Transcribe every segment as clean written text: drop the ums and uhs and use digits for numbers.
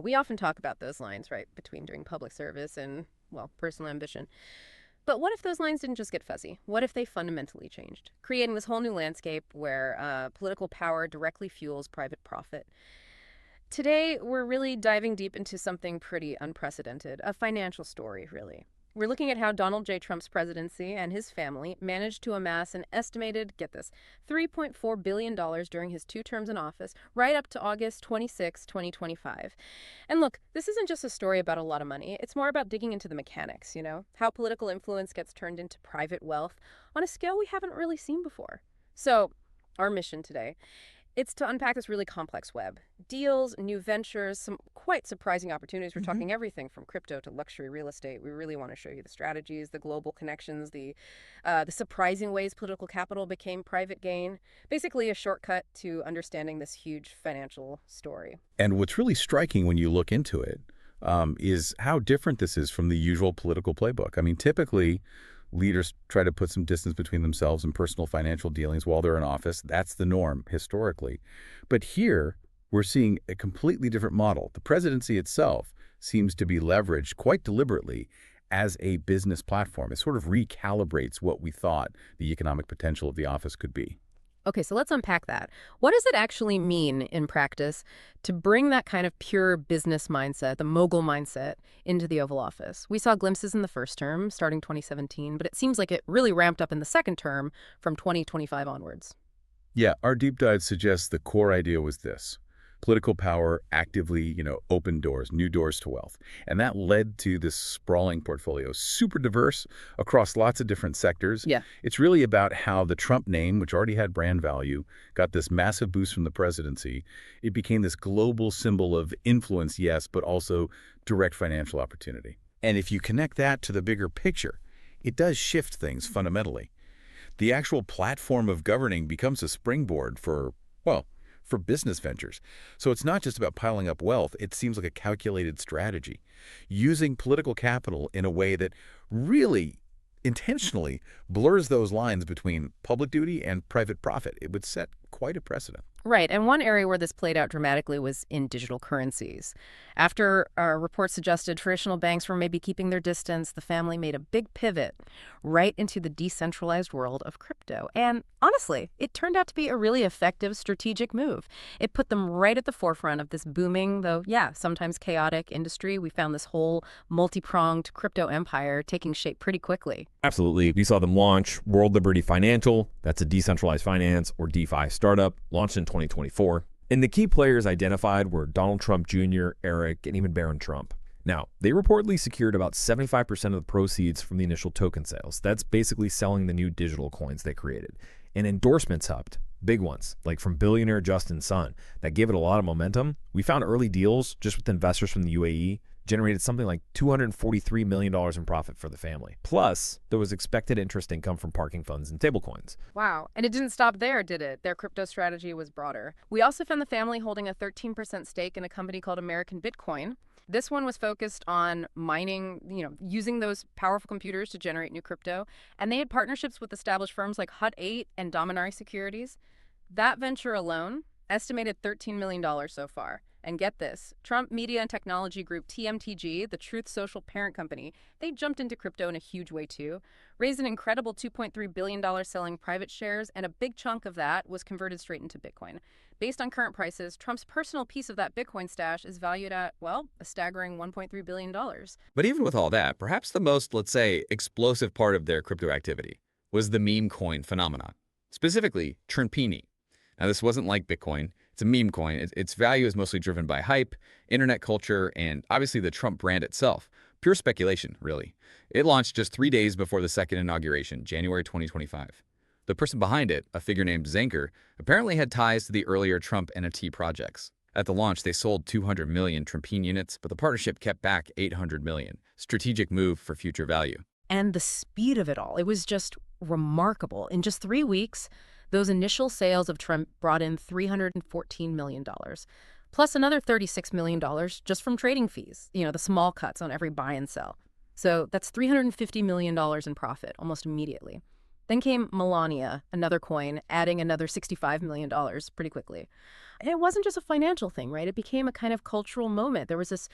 We often talk about those lines, right, between doing public service and, well, personal ambition. But what if those lines didn't just get fuzzy? What if they fundamentally changed, creating this whole new landscape where political power directly fuels private profit? Today, we're really diving deep into something pretty unprecedented, a financial story, really. We're looking at how Donald J. Trump's presidency and his family managed to amass an estimated, get this, $3.4 billion during his two terms in office, right up to August 26, 2025. And look, this isn't just a story about a lot of money. It's more about digging into the mechanics, how political influence gets turned into private wealth on a scale we haven't really seen before. So, our mission today, it's to unpack this really complex web. Deals, new ventures, some quite surprising opportunities. We're hmm talking everything from crypto to luxury real estate. We really want to show you the strategies, the global connections, the surprising ways political capital became private gain. Basically, a shortcut to understanding this huge financial story. And what's really striking when you look into it is how different this is from the usual political playbook. I mean, typically, leaders try to put some distance between themselves and personal financial dealings while they're in office. That's the norm historically. But here, we're seeing a completely different model. The presidency itself seems to be leveraged quite deliberately as a business platform. It sort of recalibrates what we thought the economic potential of the office could be. Okay, so let's unpack that. What does it actually mean in practice to bring that kind of pure business mindset, the mogul mindset, into the Oval Office? We saw glimpses in the first term, starting 2017, but it seems like it really ramped up in the second term from 2025 onwards. Yeah, our deep dive suggests the core idea was this. Political power actively, opened doors, new doors to wealth. And that led to this sprawling portfolio, super diverse across lots of different sectors. Yeah. It's really about how the Trump name, which already had brand value, got this massive boost from the presidency. It became this global symbol of influence, yes, but also direct financial opportunity. And if you connect that to the bigger picture, it does shift things fundamentally. The actual platform of governing becomes a springboard for business ventures. So it's not just about piling up wealth. It seems like a calculated strategy, using political capital in a way that really intentionally blurs those lines between public duty and private profit. It would set quite a precedent. Right. And one area where this played out dramatically was in digital currencies. After reports suggested traditional banks were maybe keeping their distance, the family made a big pivot right into the decentralized world of crypto. And honestly, it turned out to be a really effective strategic move. It put them right at the forefront of this booming, though, yeah, sometimes chaotic industry. We found this whole multi-pronged crypto empire taking shape pretty quickly. Absolutely. We saw them launch World Liberty Financial. That's a decentralized finance or DeFi startup launched in 2024. And the key players identified were Donald Trump Jr., Eric, and even Barron Trump. Now, they reportedly secured about 75% of the proceeds from the initial token sales. That's basically selling the new digital coins they created. And endorsements helped, big ones, like from billionaire Justin Sun, that gave it a lot of momentum. We found early deals just with investors from the UAE generated something like $243 million in profit for the family. Plus, there was expected interest income from parking funds and stablecoins. Wow. And it didn't stop there, did it? Their crypto strategy was broader. We also found the family holding a 13% stake in a company called American Bitcoin. This one was focused on mining, using those powerful computers to generate new crypto. And they had partnerships with established firms like Hut 8 and Dominari Securities. That venture alone estimated $13 million so far. And get this, Trump Media and Technology Group, TMTG, the Truth Social parent company, they jumped into crypto in a huge way too, raised an incredible $2.3 billion selling private shares, and a big chunk of that was converted straight into Bitcoin. Based on current prices, Trump's personal piece of that Bitcoin stash is valued at, well, a staggering $1.3 billion. But even with all that, perhaps the most, let's say, explosive part of their crypto activity was the meme coin phenomenon, specifically Trumpini. Now, this wasn't like Bitcoin. It's a meme coin. Its value is mostly driven by hype, internet culture, and obviously the Trump brand itself. Pure speculation, really. It launched just 3 days before the second inauguration, January 2025. The person behind it, a figure named Zenker, apparently had ties to the earlier Trump NFT projects. At the launch, they sold 200 million Trumpine units, but the partnership kept back 800 million. Strategic move for future value. And the speed of it all, it was just remarkable. In just 3 weeks, those initial sales of Trump brought in $314 million, plus another $36 million just from trading fees, the small cuts on every buy and sell. So that's $350 million in profit almost immediately. Then came Melania, another coin, adding another $65 million pretty quickly. And it wasn't just a financial thing, right? It became a kind of cultural moment. There was this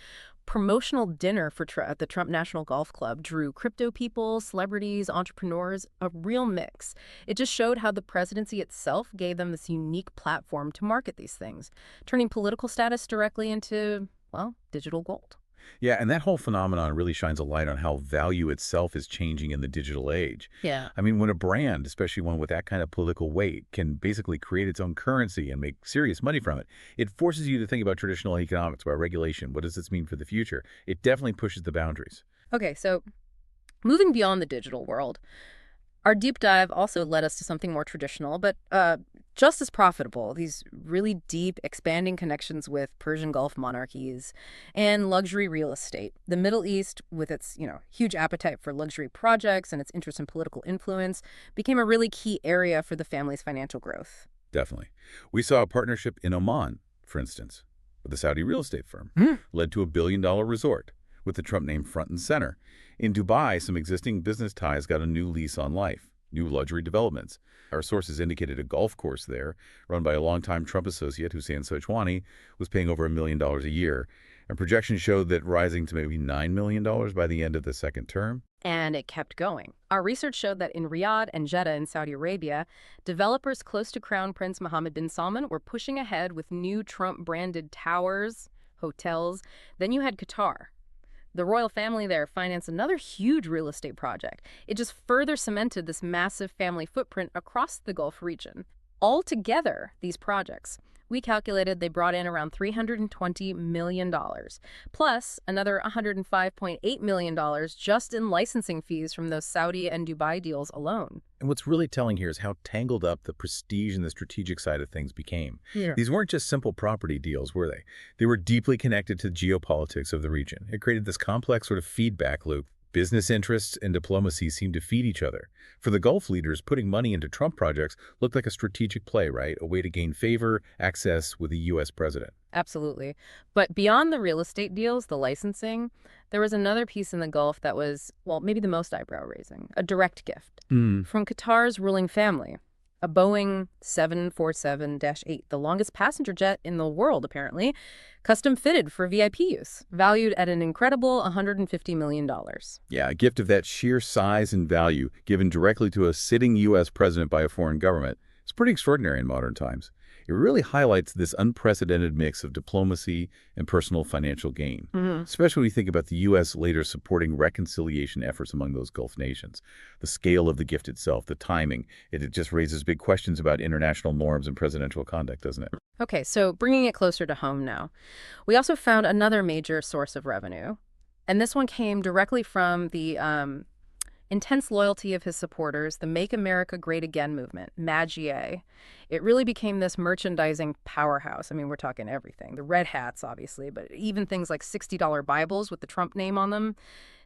promotional dinner for at the Trump National Golf Club, drew crypto people, celebrities, entrepreneurs, a real mix. It just showed how the presidency itself gave them this unique platform to market these things, turning political status directly into, well, digital gold. Yeah, and that whole phenomenon really shines a light on how value itself is changing in the digital age. Yeah. I mean, when a brand, especially one with that kind of political weight, can basically create its own currency and make serious money from it, it forces you to think about traditional economics, about regulation. What does this mean for the future? It definitely pushes the boundaries. Okay, so moving beyond the digital world, our deep dive also led us to something more traditional, but just as profitable, these really deep, expanding connections with Persian Gulf monarchies and luxury real estate. The Middle East, with its, huge appetite for luxury projects and its interest in political influence, became a really key area for the family's financial growth. Definitely. We saw a partnership in Oman, for instance, with a Saudi real estate firm, led to a billion-dollar resort with the Trump name front and center. In Dubai, some existing business ties got a new lease on life, new luxury developments. Our sources indicated a golf course there, run by a longtime Trump associate, Hussein Sochwani, was paying over $1 million a year. And projections showed that rising to maybe $9 million by the end of the second term. And it kept going. Our research showed that in Riyadh and Jeddah in Saudi Arabia, developers close to Crown Prince Mohammed bin Salman were pushing ahead with new Trump-branded towers, hotels. Then you had Qatar. The royal family there financed another huge real estate project. It just further cemented this massive family footprint across the Gulf region. Altogether, these projects, we calculated they brought in around $320 million, plus another $105.8 million just in licensing fees from those Saudi and Dubai deals alone. And what's really telling here is how tangled up the prestige and the strategic side of things became. Yeah. These weren't just simple property deals, were they? They were deeply connected to geopolitics of the region. It created this complex sort of feedback loop. Business interests and diplomacy seemed to feed each other. For the Gulf leaders, putting money into Trump projects looked like a strategic play, right? A way to gain favor, access with the U.S. president. Absolutely. But beyond the real estate deals, the licensing, there was another piece in the Gulf that was, well, maybe the most eyebrow-raising, a direct gift from Qatar's ruling family. A Boeing 747-8, the longest passenger jet in the world, apparently, custom fitted for VIP use, valued at an incredible $150 million. Yeah, a gift of that sheer size and value given directly to a sitting U.S. president by a foreign government. It's pretty extraordinary in modern times. It really highlights this unprecedented mix of diplomacy and personal financial gain, especially when you think about the U.S. later supporting reconciliation efforts among those Gulf nations. The scale of the gift itself, the timing, it just raises big questions about international norms and presidential conduct, doesn't it? Okay, so bringing it closer to home now. We also found another major source of revenue, and this one came directly from the intense loyalty of his supporters, the Make America Great Again movement, MAGA. It really became this merchandising powerhouse. I mean, we're talking everything. The red hats, obviously, but even things like $60 Bibles with the Trump name on them.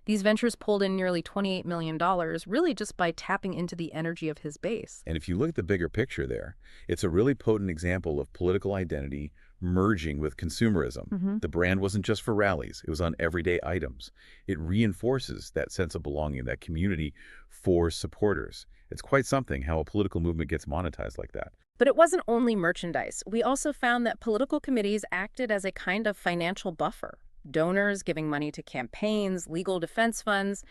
These ventures pulled in nearly $28 million, really just by tapping into the energy of his base. And if you look at the bigger picture there, it's a really potent example of political identity merging with consumerism. The brand wasn't just for rallies. It was on everyday items. It reinforces that sense of belonging, that community for supporters. It's quite something how a political movement gets monetized like that. But it wasn't only merchandise. We also found that political committees acted as a kind of financial buffer. Donors giving money to campaigns, legal defense funds.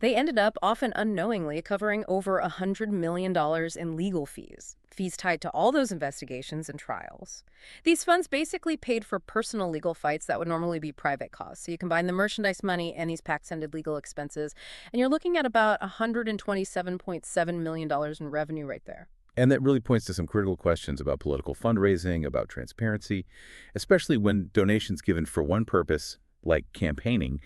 They ended up, often unknowingly, covering over $100 million in legal fees tied to all those investigations and trials. These funds basically paid for personal legal fights that would normally be private costs. So you combine the merchandise money and these PAC-funded legal expenses, and you're looking at about $127.7 million in revenue right there. And that really points to some critical questions about political fundraising, about transparency, especially when donations given for one purpose, like campaigning,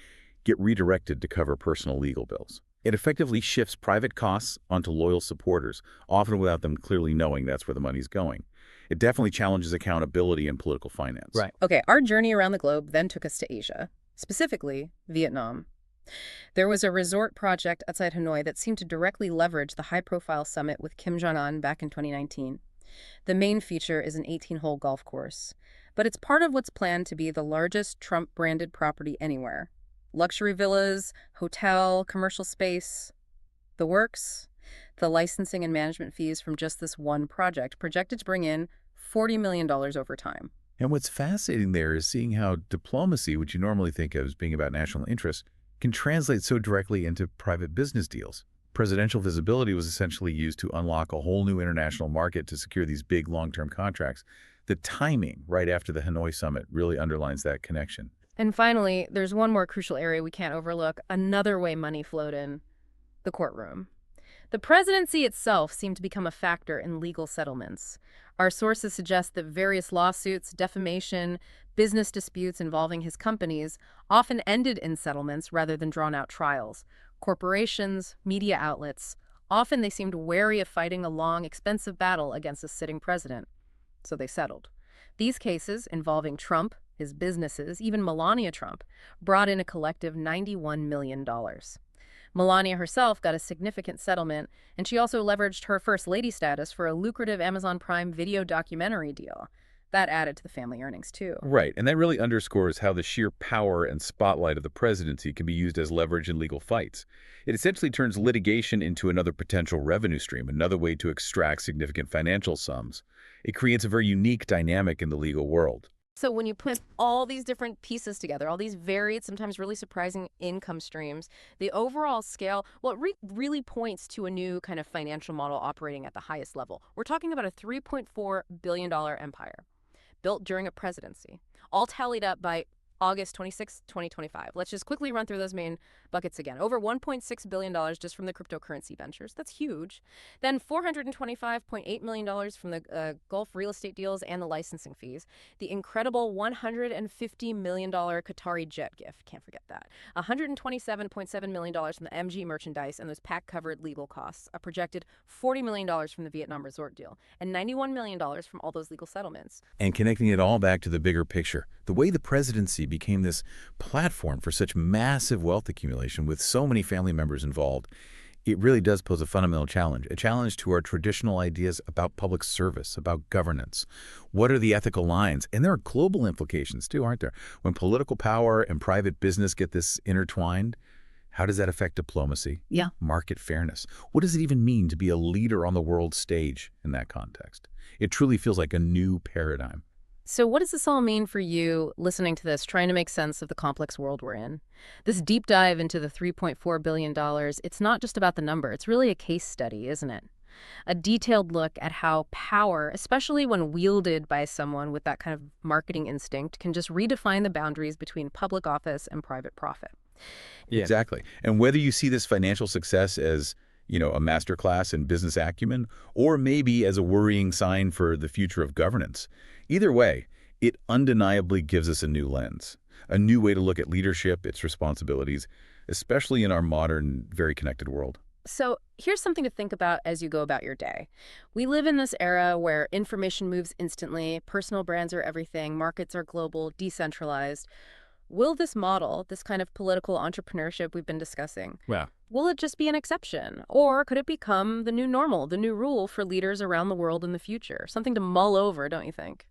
get redirected to cover personal legal bills. It effectively shifts private costs onto loyal supporters, often without them clearly knowing that's where the money's going. It definitely challenges accountability in political finance. Right. Okay, our journey around the globe then took us to Asia, specifically Vietnam. There was a resort project outside Hanoi that seemed to directly leverage the high-profile summit with Kim Jong-un back in 2019. The main feature is an 18-hole golf course, but it's part of what's planned to be the largest Trump-branded property anywhere. Luxury villas, hotel, commercial space, the works. The licensing and management fees from just this one project projected to bring in $40 million over time. And what's fascinating there is seeing how diplomacy, which you normally think of as being about national interest, can translate so directly into private business deals. Presidential visibility was essentially used to unlock a whole new international market to secure these big long-term contracts. The timing right after the Hanoi summit really underlines that connection. And finally, there's one more crucial area we can't overlook, another way money flowed in: the courtroom. The presidency itself seemed to become a factor in legal settlements. Our sources suggest that various lawsuits, defamation, business disputes involving his companies often ended in settlements rather than drawn-out trials. Corporations, media outlets, often they seemed wary of fighting a long, expensive battle against a sitting president. So they settled. These cases, involving Trump, his businesses, even Melania Trump, brought in a collective $91 million. Melania herself got a significant settlement, and she also leveraged her First Lady status for a lucrative Amazon Prime Video documentary deal. That added to the family earnings, too. Right, and that really underscores how the sheer power and spotlight of the presidency can be used as leverage in legal fights. It essentially turns litigation into another potential revenue stream, another way to extract significant financial sums. It creates a very unique dynamic in the legal world. So when you put all these different pieces together, all these varied, sometimes really surprising income streams, the overall scale, well, it really points to a new kind of financial model operating at the highest level. We're talking about a $3.4 billion empire built during a presidency, all tallied up by August 26, 2025. Let's just quickly run through those main buckets again. Over $1.6 billion just from the cryptocurrency ventures. That's huge. Then $425.8 million from the Gulf real estate deals and the licensing fees. The incredible $150 million Qatari jet gift. Can't forget that. $127.7 million from the MG merchandise and those pack-covered legal costs. A projected $40 million from the Vietnam resort deal. And $91 million from all those legal settlements. And connecting it all back to the bigger picture, the way the presidency became this platform for such massive wealth accumulation with so many family members involved, it really does pose a fundamental challenge, a challenge to our traditional ideas about public service, about governance. What are the ethical lines? And there are global implications too, aren't there? When political power and private business get this intertwined, how does that affect diplomacy? Yeah. Market fairness. What does it even mean to be a leader on the world stage in that context? It truly feels like a new paradigm. So what does this all mean for you listening to this, trying to make sense of the complex world we're in? This deep dive into the $3.4 billion, it's not just about the number. It's really a case study, isn't it? A detailed look at how power, especially when wielded by someone with that kind of marketing instinct, can just redefine the boundaries between public office and private profit. Yeah. Exactly. And whether you see this financial success as, a masterclass in business acumen, or maybe as a worrying sign for the future of governance, either way, it undeniably gives us a new lens, a new way to look at leadership, its responsibilities, especially in our modern, very connected world. So here's something to think about as you go about your day. We live in this era where information moves instantly, personal brands are everything, markets are global, decentralized. Will this model, this kind of political entrepreneurship we've been discussing, will it just be an exception? Or could it become the new normal, the new rule for leaders around the world in the future? Something to mull over, don't you think?